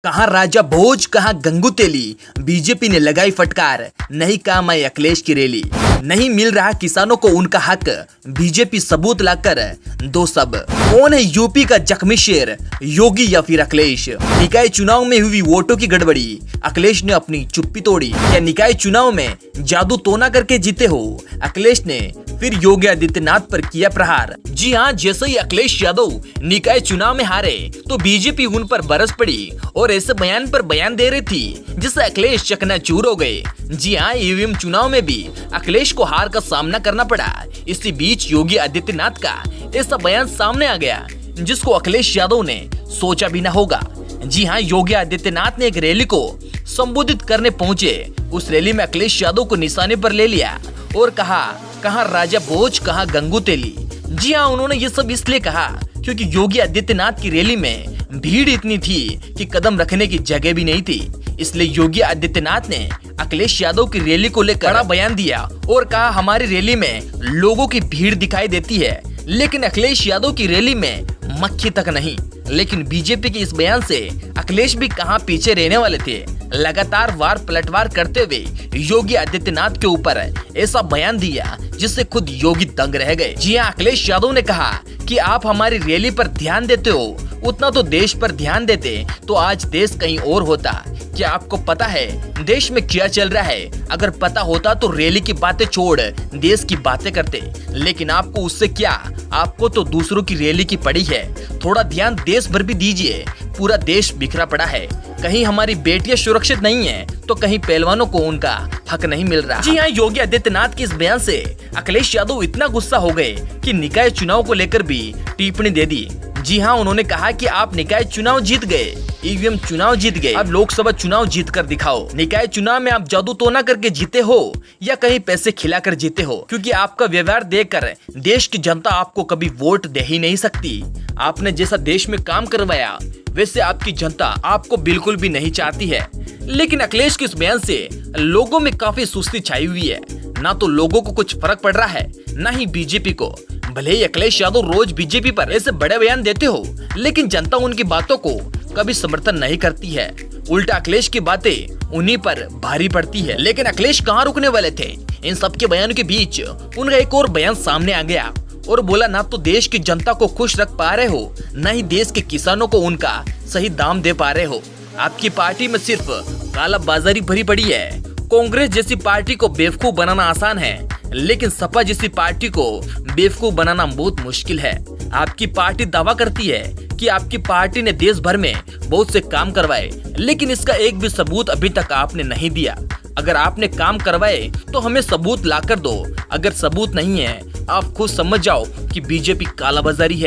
कहाँ राजा भोज, कहाँ गंगू तेली। बीजेपी ने लगाई फटकार, नहीं काम आई अखिलेश की रैली। नहीं मिल रहा किसानों को उनका हक, बीजेपी सबूत लाकर दो सब। कौन है यूपी का जख्मी शेर, योगी या फिर अखिलेश। निकाय चुनाव में हुई वोटों की गड़बड़ी, अखिलेश ने अपनी चुप्पी तोड़ी। क्या निकाय चुनाव में जादू टोना करके जीते हो? अखिलेश ने फिर योगी आदित्यनाथ पर किया प्रहार। जी हाँ, जैसे ही अखिलेश यादव निकाय चुनाव में हारे तो बीजेपी उन पर बरस पड़ी और ऐसे बयान पर बयान दे रही थी जिससे अखिलेश चकनाचूर हो गए। जी हाँ, ईवीएम चुनाव में भी अखिलेश को हार का सामना करना पड़ा। इसी बीच योगी आदित्यनाथ का ऐसा बयान सामने आ गया जिसको अखिलेश यादव ने सोचा भी न होगा। जी हाँ, योगी आदित्यनाथ ने एक रैली को संबोधित करने पहुंचे। उस रैली में अखिलेश यादव को निशाने पर ले लिया और कहा, कहाँ राजा भोज, कहाँ गंगू तेली। जी हाँ, उन्होंने ये सब इसलिए कहा क्योंकि योगी आदित्यनाथ की रैली में भीड़ इतनी थी कि कदम रखने की जगह भी नहीं थी। इसलिए योगी आदित्यनाथ ने अखिलेश यादव की रैली को लेकर बड़ा बयान दिया और कहा, हमारी रैली में लोगों की भीड़ दिखाई देती है लेकिन अखिलेश यादव की रैली में मक्खी तक नहीं। लेकिन बीजेपी के इस बयान से अखिलेश भी कहां पीछे रहने वाले थे। लगातार वार पलटवार करते हुए योगी आदित्यनाथ के ऊपर ऐसा बयान दिया जिससे खुद योगी दंग रह गए। जी हां, अखिलेश यादव ने कहा कि आप हमारी रैली पर ध्यान देते हो, उतना तो देश पर ध्यान देते तो आज देश कहीं और होता। क्या आपको पता है देश में क्या चल रहा है? अगर पता होता तो रैली की बातें छोड़ देश की बातें करते, लेकिन आपको उससे क्या, आपको तो दूसरों की रैली की पड़ी है। थोड़ा ध्यान देश भर भी दीजिए, पूरा देश बिखरा पड़ा है। कहीं हमारी बेटियां सुरक्षित नहीं है तो कहीं पहलवानों को उनका हक नहीं मिल रहा। जी हाँ, योगी आदित्यनाथ के इस बयान से अखिलेश यादव इतना गुस्सा हो गए कि निकाय चुनाव को लेकर भी टिप्पणी दे दी। जी हाँ, उन्होंने कहा कि आप निकाय चुनाव जीत गए, ईवीएम चुनाव जीत गए, अब लोकसभा चुनाव जीत कर दिखाओ। निकाय चुनाव में आप जादू टोना करके जीते हो या कहीं पैसे खिलाकर जीते हो? क्योंकि आपका व्यवहार देखकर देश की जनता आपको कभी वोट दे ही नहीं सकती। आपने जैसा देश में काम करवाया वैसे आपकी जनता आपको बिल्कुल भी नहीं चाहती है। लेकिन अखिलेश के इस बयान से लोगों में काफी सुस्ती छाई हुई है। ना तो लोगों को कुछ फर्क पड़ रहा है, ना ही बीजेपी को। भले ही अखिलेश यादव रोज बीजेपी पर ऐसे बड़े बयान देते हो, लेकिन जनता उनकी बातों को कभी समर्थन नहीं करती है। उल्टा अखिलेश की बातें उन्हीं पर भारी पड़ती है। लेकिन अखिलेश कहाँ रुकने वाले थे? इन सबके बयानों के बीच उनका एक और बयान सामने आ गया और बोला, ना तो देश की जनता को खुश रख पा रहे हो, न ही देश के किसानों को उनका सही दाम दे पा रहे हो। आपकी पार्टी में सिर्फ काला बाजारी भरी पड़ी है। कांग्रेस जैसी पार्टी को बेवकूफ बनाना आसान है, लेकिन सपा जैसी पार्टी को बेवकूफ बनाना बहुत मुश्किल है। आपकी पार्टी दावा करती है कि आपकी पार्टी ने देश भर में बहुत से काम करवाए, लेकिन इसका एक भी सबूत अभी तक आपने नहीं दिया। अगर आपने काम करवाए तो हमें सबूत लाकर दो, अगर सबूत नहीं है आप खुद समझ जाओ कि बीजेपी कालाबाजारी है।